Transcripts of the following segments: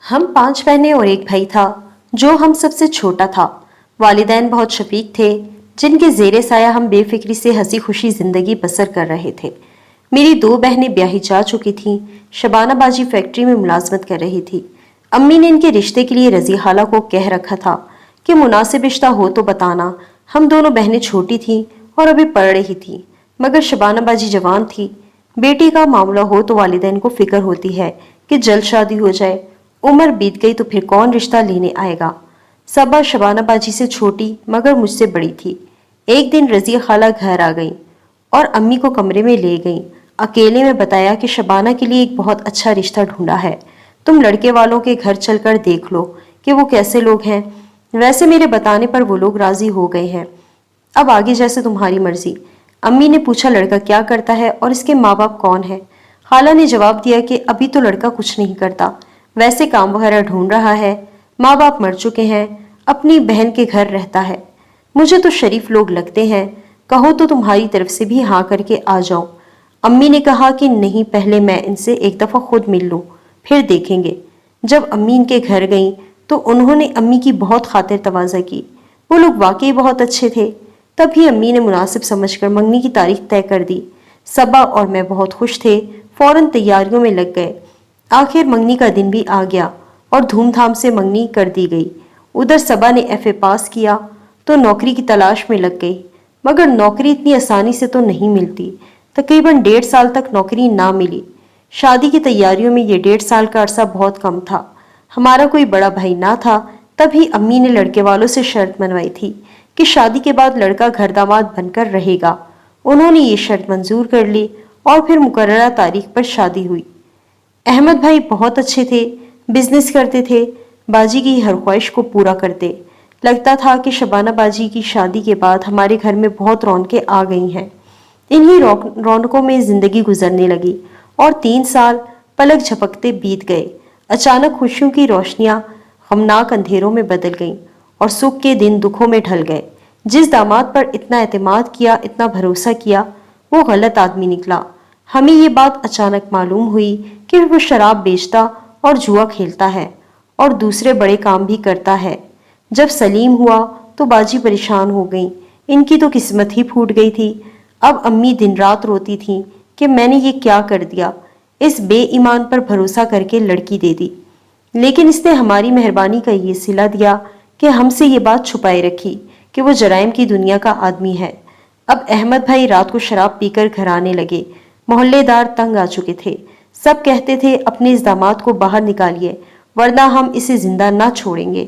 हम 5 बहनें और एक भाई था जो हम सबसे छोटा था। वालिदैन बहुत शफीक थे जिनके जेरे साया हम बेफिक्री से हंसी खुशी जिंदगी बसर कर रहे थे। मेरी 2 बहनें ब्याही जा चुकी थीं। शबाना बाजी फैक्ट्री में मुलाजमत कर रही थी। अम्मी ने इनके रिश्ते के लिए रजी खाला को कह रखा था कि मुनासिब रिश्ता हो तो बताना। हम दोनों बहनें छोटी थीं और अभी पढ़ रही थीं, मगर शबाना बाजी जवान थी। बेटी का मामला हो तो वालिदैन को फिक्र होती है कि जल्द शादी हो जाए। उम्र बीत गई तो फिर कौन रिश्ता लेने आएगा। सबा शबाना बाजी से छोटी मगर मुझसे बड़ी थी। एक दिन रजिया खाला घर आ गई और अम्मी को कमरे में ले गई। अकेले में बताया कि शबाना के लिए एक बहुत अच्छा रिश्ता ढूंढा है, तुम लड़के वालों के घर चलकर देख लो कि वो कैसे लोग हैं। वैसे मेरे बताने पर वो लोग राजी हो गए हैं। अब आगे जैसे तुम्हारी मर्जी। अम्मी ने पूछा लड़का क्या करता है और इसके माँ बाप कौन है। खाला ने जवाब दिया कि अभी तो लड़का कुछ नहीं करता, वैसे काम वगैरह ढूंढ रहा है। माँ बाप मर चुके हैं, अपनी बहन के घर रहता है। मुझे तो शरीफ लोग लगते हैं, कहो तो तुम्हारी तरफ से भी हाँ करके आ जाओ। अम्मी ने कहा कि नहीं, पहले मैं इनसे एक दफ़ा खुद मिल लूँ, फिर देखेंगे। जब अम्मी इनके घर गई तो उन्होंने अम्मी की बहुत खातिर तवाज़ा की। वो लोग वाकई बहुत अच्छे थे। तभी अम्मी ने मुनासिब समझकर मंगनी की तारीख तय कर दी। सबा और मैं बहुत खुश थे, फौरन तैयारियों में लग गए। आखिर मंगनी का दिन भी आ गया और धूमधाम से मंगनी कर दी गई। उधर सबा ने एफए पास किया तो नौकरी की तलाश में लग गई, मगर नौकरी इतनी आसानी से तो नहीं मिलती। तकरीबन 1.5 साल तक नौकरी ना मिली। शादी की तैयारियों में ये 1.5 साल का अरसा बहुत कम था। हमारा कोई बड़ा भाई ना था। तभी अम्मी ने लड़के वालों से शर्त मनवाई थी कि शादी के बाद लड़का घर दामाद बनकर रहेगा। उन्होंने ये शर्त मंजूर कर ली और फिर मुकर्ररा तारीख पर शादी हुई। अहमद भाई बहुत अच्छे थे, बिजनेस करते थे, बाजी की हर ख्वाहिश को पूरा करते। लगता था कि शबाना बाजी की शादी के बाद हमारे घर में बहुत रौनकें आ गई हैं। इन्हीं रौनकों में जिंदगी गुजरने लगी और 3 साल पलक झपकते बीत गए। अचानक खुशियों की रोशनियां गमनाक अंधेरों में बदल गईं और सुख के दिन दुखों में ढल गए। जिस दामाद पर इतना एतमाद किया, इतना भरोसा किया, वो गलत आदमी निकला। हमें ये बात अचानक मालूम हुई कि वो शराब बेचता और जुआ खेलता है और दूसरे बड़े काम भी करता है। जब सलीम हुआ तो बाजी परेशान हो गई। इनकी तो किस्मत ही फूट गई थी। अब अम्मी दिन रात रोती थीं कि मैंने ये क्या कर दिया, इस बेईमान पर भरोसा करके लड़की दे दी। लेकिन इसने हमारी मेहरबानी का ये सिला दिया कि हमसे ये बात छुपाए रखी कि वो जराइम की दुनिया का आदमी है। अब अहमद भाई रात को शराब पीकर घर आने लगे। मोहल्लेदार तंग आ चुके थे। सब कहते थे अपने इस दामाद को बाहर निकालिए, वरना हम इसे जिंदा ना छोड़ेंगे।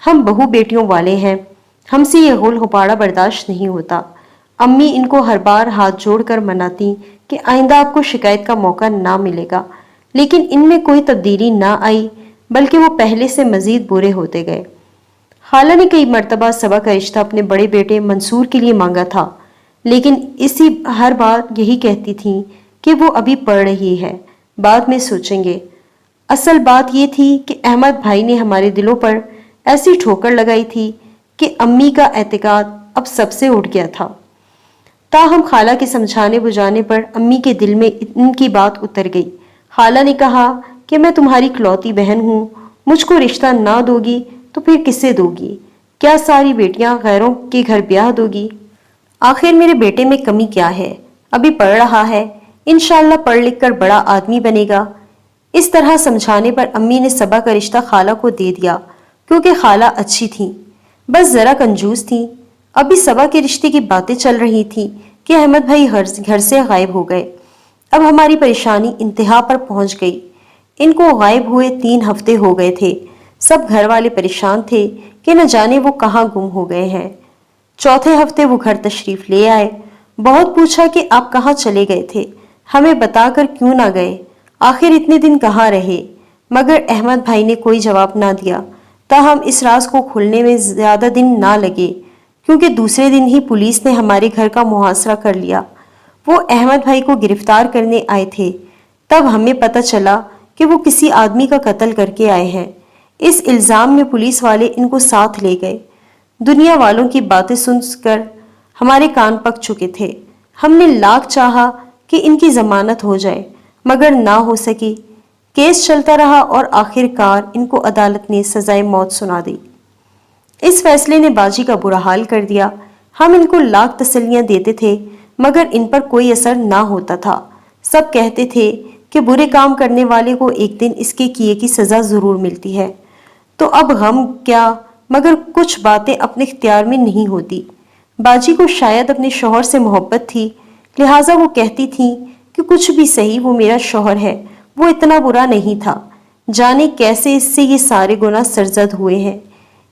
हम बहू बेटियों वाले हैं, हमसे ये होल होपाड़ा बर्दाश्त नहीं होता। अम्मी इनको हर बार हाथ जोड़कर मनाती कि आइंदा आपको शिकायत का मौका ना मिलेगा, लेकिन इनमें कोई तब्दीली ना आई, बल्कि वो पहले से मजीद बुरे होते गए। खाला ने कई मर्तबा सबा का रिश्ता अपने बड़े बेटे मंसूर के लिए मांगा था, लेकिन इसी हर बार यही कहती थी कि वो अभी पढ़ रही है, बाद में सोचेंगे। असल बात ये थी कि अहमद भाई ने हमारे दिलों पर ऐसी ठोकर लगाई थी कि अम्मी का एतकाद अब सबसे उठ गया था। ताहम खाला के समझाने बुझाने पर अम्मी के दिल में इनकी बात उतर गई। खाला ने कहा कि मैं तुम्हारी इकलौती बहन हूँ, मुझको रिश्ता ना दोगी तो फिर किसे दोगी? क्या सारी बेटियां गैरों के घर ब्याह दोगी? आखिर मेरे बेटे में कमी क्या है? अभी पढ़ रहा है, इंशाल्लाह पढ़ लिख कर बड़ा आदमी बनेगा। इस तरह समझाने पर अम्मी ने सबा का रिश्ता खाला को दे दिया, क्योंकि खाला अच्छी थी, बस जरा कंजूस थी। अभी सबा के रिश्ते की बातें चल रही थी कि अहमद भाई घर से गायब हो गए। अब हमारी परेशानी इंतहा पर पहुंच गई। इनको गायब हुए 3 हफ्ते हो गए थे। सब घर वाले परेशान थे कि न जाने वो कहाँ गुम हो गए हैं। चौथे हफ्ते वो घर तशरीफ ले आए। बहुत पूछा कि आप कहाँ चले गए थे, हमें बताकर क्यों ना गए, आखिर इतने दिन कहाँ रहे? मगर अहमद भाई ने कोई जवाब ना दिया। ताहम इस राज को खुलने में ज्यादा दिन ना लगे, क्योंकि दूसरे दिन ही पुलिस ने हमारे घर का मुहासरा कर लिया। वो अहमद भाई को गिरफ्तार करने आए थे। तब हमें पता चला कि वो किसी आदमी का कत्ल करके आए हैं। इस इल्जाम में पुलिस वाले इनको साथ ले गए। दुनिया वालों की बातें सुनकर हमारे कान पक चुके थे। हमने लाख चाहा कि इनकी जमानत हो जाए, मगर ना हो सकी। کیس چلتا رہا اور آخر کار ان کو عدالت نے سزائے موت سنا دی۔ اس فیصلے نے باجی کا برا حال کر دیا۔ ہم ان کو لاکھ تسلیاں دیتے تھے مگر ان پر کوئی اثر نہ ہوتا تھا۔ سب کہتے تھے کہ برے کام کرنے والے کو ایک دن اس کے کیے کی سزا ضرور ملتی ہے۔ تو اب غم کیا، مگر کچھ باتیں اپنے اختیار میں نہیں ہوتی۔ باجی کو شاید اپنے شوہر سے محبت تھی، لہٰذا وہ کہتی تھیں کہ کچھ بھی صحیح وہ میرا شوہر ہے، وہ اتنا برا نہیں تھا، جانے کیسے اس سے یہ سارے گناہ سرزد ہوئے ہیں۔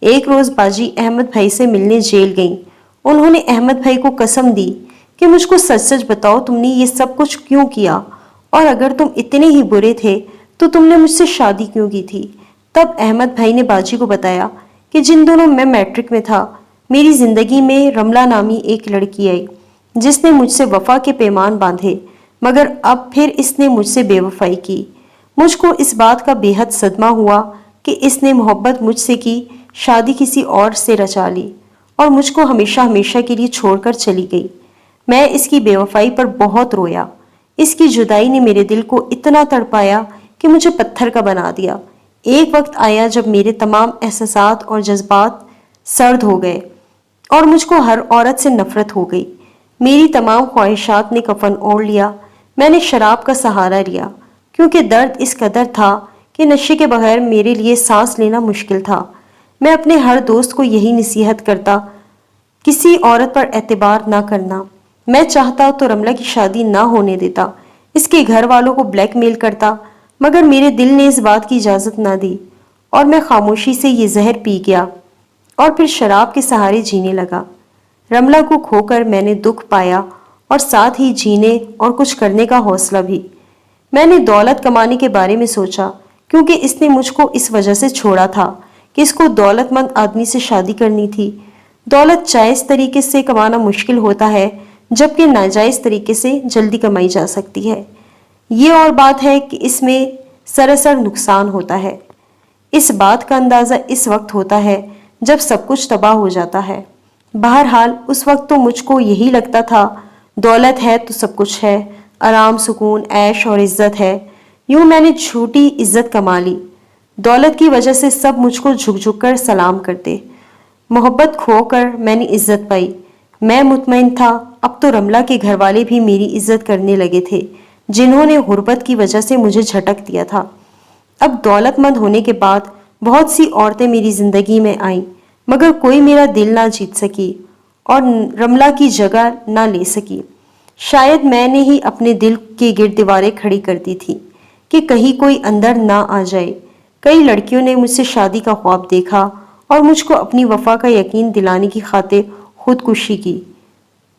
ایک روز باجی احمد بھائی سے ملنے جیل گئیں۔ انہوں نے احمد بھائی کو قسم دی کہ مجھ کو سچ سچ بتاؤ تم نے یہ سب کچھ کیوں کیا، اور اگر تم اتنے ہی برے تھے تو تم نے مجھ سے شادی کیوں کی تھی۔ تب احمد بھائی نے باجی کو بتایا کہ جن دنوں میں میٹرک میں تھا میری زندگی میں رملہ نامی ایک لڑکی آئی جس نے مجھ سے وفا کے پیمان باندھے، مگر اب پھر اس نے مجھ سے بے وفائی کی۔ مجھ کو اس بات کا بے حد صدمہ ہوا کہ اس نے محبت مجھ سے کی، شادی کسی اور سے رچا لی اور مجھ کو ہمیشہ ہمیشہ کے لیے چھوڑ کر چلی گئی۔ میں اس کی بے وفائی پر بہت رویا۔ اس کی جدائی نے میرے دل کو اتنا تڑپایا کہ مجھے پتھر کا بنا دیا۔ ایک وقت آیا جب میرے تمام احساسات اور جذبات سرد ہو گئے اور مجھ کو ہر عورت سے نفرت ہو گئی۔ میری تمام خواہشات نے کفن اوڑھ لیا۔ میں نے شراب کا سہارا لیا کیونکہ درد اس قدر تھا کہ نشے کے بغیر میرے لیے سانس لینا مشکل تھا۔ میں اپنے ہر دوست کو یہی نصیحت کرتا، کسی عورت پر اعتبار نہ کرنا۔ میں چاہتا تو رملہ کی شادی نہ ہونے دیتا، اس کے گھر والوں کو بلیک میل کرتا، مگر میرے دل نے اس بات کی اجازت نہ دی اور میں خاموشی سے یہ زہر پی گیا اور پھر شراب کے سہارے جینے لگا۔ رملہ کو کھو کر میں نے دکھ پایا اور ساتھ ہی جینے اور کچھ کرنے کا حوصلہ بھی۔ میں نے دولت کمانے کے بارے میں سوچا کیونکہ اس نے مجھ کو اس وجہ سے چھوڑا تھا کہ اس کو دولت مند آدمی سے شادی کرنی تھی۔ دولت جائز طریقے سے کمانا مشکل ہوتا ہے جبکہ ناجائز طریقے سے جلدی کمائی جا سکتی ہے۔ یہ اور بات ہے کہ اس میں سراسر نقصان ہوتا ہے۔ اس بات کا اندازہ اس وقت ہوتا ہے جب سب کچھ تباہ ہو جاتا ہے۔ بہرحال اس وقت تو مجھ کو یہی لگتا تھا دولت ہے تو سب کچھ ہے، آرام سکون عیش اور عزت ہے۔ یوں میں نے جھوٹی عزت کما لی۔ دولت کی وجہ سے سب مجھ کو جھک جھک کر سلام کرتے۔ محبت کھو کر میں نے عزت پائی۔ میں مطمئن تھا اب تو رملہ کے گھر والے بھی میری عزت کرنے لگے تھے جنہوں نے غربت کی وجہ سے مجھے جھٹک دیا تھا۔ اب دولت مند ہونے کے بعد بہت سی عورتیں میری زندگی میں آئیں مگر کوئی میرا دل نہ جیت سکی اور رملہ کی جگہ نہ لے سکی۔ شاید میں نے ہی اپنے دل کے گرد دیواریں کھڑی کر دی تھی کہ کہیں کوئی اندر نہ آ جائے۔ کئی لڑکیوں نے مجھ سے شادی کا خواب دیکھا اور مجھ کو اپنی وفا کا یقین دلانے کی خاطر خودکشی کی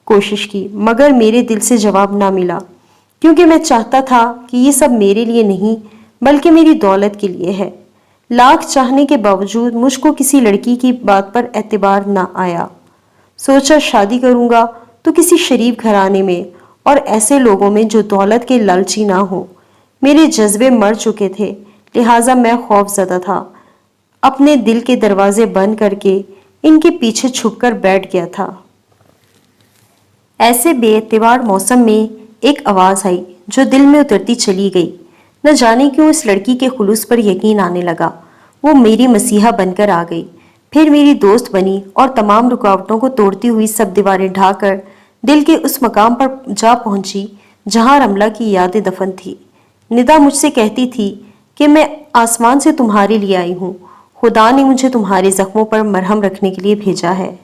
کوشش کی، مگر میرے دل سے جواب نہ ملا کیونکہ میں چاہتا تھا کہ یہ سب میرے لیے نہیں بلکہ میری دولت کے لیے ہے۔ لاکھ چاہنے کے باوجود مجھ کو کسی لڑکی کی بات پر اعتبار نہ آیا۔ سوچا شادی کروں گا تو کسی شریف گھرانے میں اور ایسے لوگوں میں جو دولت کے لالچی نہ ہوں۔ میرے جذبے مر چکے تھے، لہٰذا میں خوف زدہ تھا۔ اپنے دل کے دروازے بند کر کے ان کے پیچھے چھپ کر بیٹھ گیا تھا۔ ایسے بے اعتبار موسم میں ایک آواز آئی جو دل میں اترتی چلی گئی۔ نہ جانے کیوں اس لڑکی کے خلوص پر یقین آنے لگا۔ وہ میری مسیحا بن کر آ گئی، پھر میری دوست بنی اور تمام رکاوٹوں کو توڑتی ہوئی سب دیواریں ڈھا کر دل کے اس مقام پر جا پہنچی جہاں رملہ کی یادیں دفن تھی۔ ندا مجھ سے کہتی تھی کہ میں آسمان سے تمہارے لیے آئی ہوں، خدا نے مجھے تمہارے زخموں پر مرہم رکھنے کے لیے بھیجا ہے۔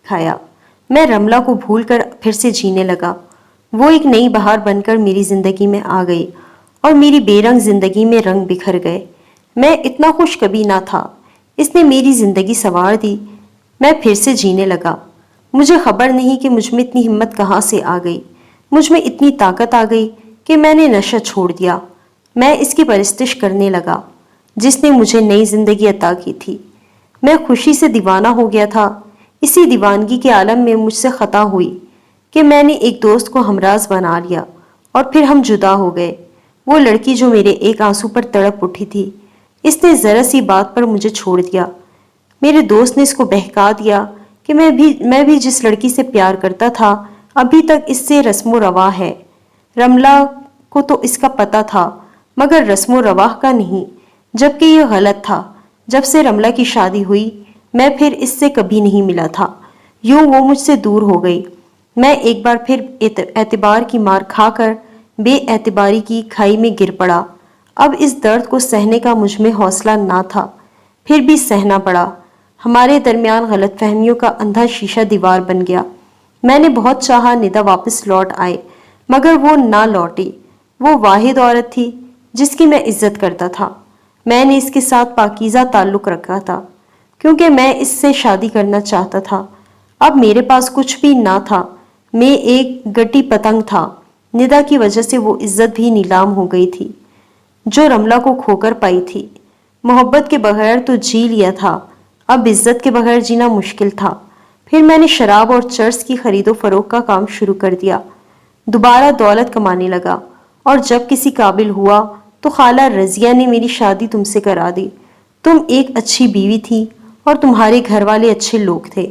کھایا میں رملہ کو بھول کر پھر سے جینے لگا۔ وہ ایک نئی بہار بن کر میری زندگی میں آ گئی اور میری بے رنگ زندگی میں رنگ بکھر گئے۔ میں اتنا خوش کبھی نہ تھا۔ اس نے میری زندگی سنوار دی۔ میں پھر سے جینے لگا۔ مجھے خبر نہیں کہ مجھ میں اتنی ہمت کہاں سے آ گئی، مجھ میں اتنی طاقت آ گئی کہ میں نے نشہ چھوڑ دیا۔ میں اس کی پرستش کرنے لگا جس نے مجھے نئی زندگی عطا کی تھی۔ میں خوشی سے دیوانہ ہو گیا تھا۔ اسی دیوانگی کے عالم میں مجھ سے خطا ہوئی کہ میں نے ایک دوست کو ہمراز بنا لیا اور پھر ہم جدا ہو گئے۔ وہ لڑکی جو میرے ایک آنسو پر تڑپ اٹھی تھی، اس نے ذرا سی بات پر مجھے چھوڑ دیا۔ میرے دوست نے اس کو بہکا دیا کہ میں بھی جس لڑکی سے پیار کرتا تھا ابھی تک اس سے رسم و رواں ہے۔ رملہ کو تو اس کا پتہ تھا मगर रस्म व रवाह का नहीं, जबकि यह गलत था। जब से रमला की शादी हुई मैं फिर इससे कभी नहीं मिला था। यूं वो मुझसे दूर हो गई। मैं एक बार फिर एतबार की मार खाकर बेएतबारी की खाई में गिर पड़ा। अब इस दर्द को सहने का मुझ में हौसला ना था, फिर भी सहना पड़ा। हमारे दरमियान गलतफहमियों का अंधा शीशा दीवार बन गया। मैंने बहुत चाहा निदा वापस लौट आए, मगर वो ना लौटी। वो वाहिद औरत थी जिसकी मैं इज्जत करता था। मैंने इसके साथ पाकीज़ा ताल्लुक़ रखा था क्योंकि मैं इससे शादी करना चाहता था। अब मेरे पास कुछ भी ना था, मैं एक गटी पतंग था। निदा की वजह से वो इज्जत भी नीलाम हो गई थी जो रमला को खोकर पाई थी। मोहब्बत के बगैर तो जी लिया था, अब इज्जत के बगैर जीना मुश्किल था। फिर मैंने शराब और चर्स की खरीदो फरोख्त का काम शुरू कर दिया। दोबारा दौलत कमाने लगा और जब किसी काबिल हुआ तो खाला रजिया ने मेरी शादी तुमसे करा दी। तुम एक अच्छी बीवी थी और तुम्हारे घर वाले अच्छे लोग थे।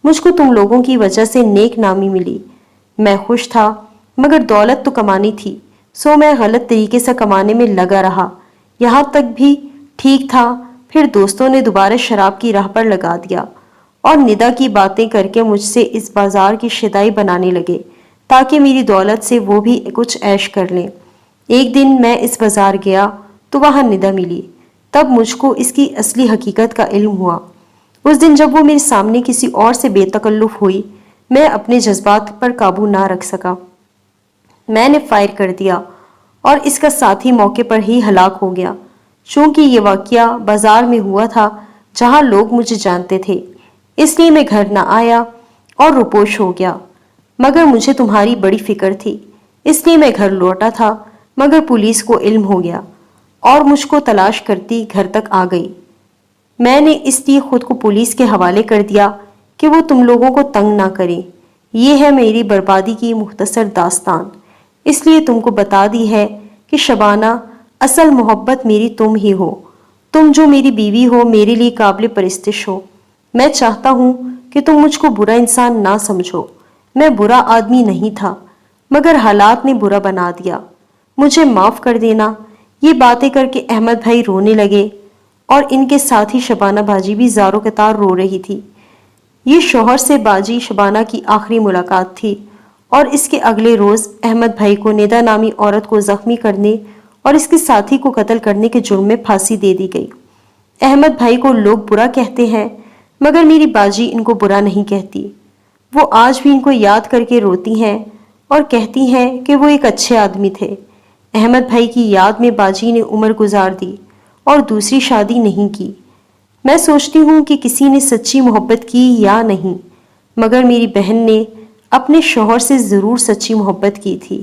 मुझको तुम लोगों की वजह से नेक नामी मिली। मैं खुश था, मगर दौलत तो कमानी थी, सो मैं गलत तरीके से कमाने में लगा रहा। यहाँ तक भी ठीक था, फिर दोस्तों ने दोबारा शराब की राह पर लगा दिया और निदा की बातें करके मुझसे इस बाजार की शिदाई बनाने लगे ताकि मेरी दौलत से वो भी कुछ ऐश कर लें। एक दिन मैं इस बाजार गया तो वहाँ निदा मिली। तब मुझको इसकी असली हकीकत का इल्म हुआ। उस दिन जब वो मेरे सामने किसी और से बेतकल्लुफ हुई, मैं अपने जज्बात पर काबू ना रख सका। मैंने फायर कर दिया और इसका साथी मौके पर ही हलाक हो गया। चूंकि ये वाकया बाजार में हुआ था जहां लोग मुझे जानते थे, इसलिए मैं घर न आया और रुपोश हो गया। मगर मुझे तुम्हारी बड़ी फिक्र थी, इसलिए मैं घर लौटा था। मगर पुलिस को इल्म हो गया और मुझको तलाश करती घर तक आ गई। मैंने इसलिए खुद को पुलिस के हवाले कर दिया कि वो तुम लोगों को तंग ना करे। ये है मेरी बर्बादी की मुख्तसर दास्तान। इसलिए तुमको बता दी है कि शबाना, असल मोहब्बत मेरी तुम ही हो। तुम जो मेरी बीवी हो, मेरे लिए काबिल परिस्तिश हो। मैं चाहता हूँ कि तुम मुझको बुरा इंसान ना समझो। मैं बुरा आदमी नहीं था, मगर हालात ने बुरा बना दिया। मुझे माफ़ कर देना। ये बातें करके अहमद भाई रोने लगे और इनके साथ ही शबाना बाजी भी ज़ारो कतार रो रही थी। ये शौहर से बाजी शबाना की आखिरी मुलाकात थी और इसके अगले रोज़ अहमद भाई को निदा नामी औरत को ज़ख्मी करने और इसके साथी को कत्ल करने के जुर्म में फांसी दे दी गई। अहमद भाई को लोग बुरा कहते हैं, मगर मेरी बाजी इनको बुरा नहीं कहती। वो आज भी इनको याद करके रोती हैं और कहती हैं कि वो एक अच्छे आदमी थे। अहमद भाई की याद में बाजी ने उम्र गुजार दी और दूसरी शादी नहीं की। मैं सोचती हूँ कि किसी ने सच्ची मोहब्बत की या नहीं, मगर मेरी बहन ने अपने शौहर से ज़रूर सच्ची मोहब्बत की थी।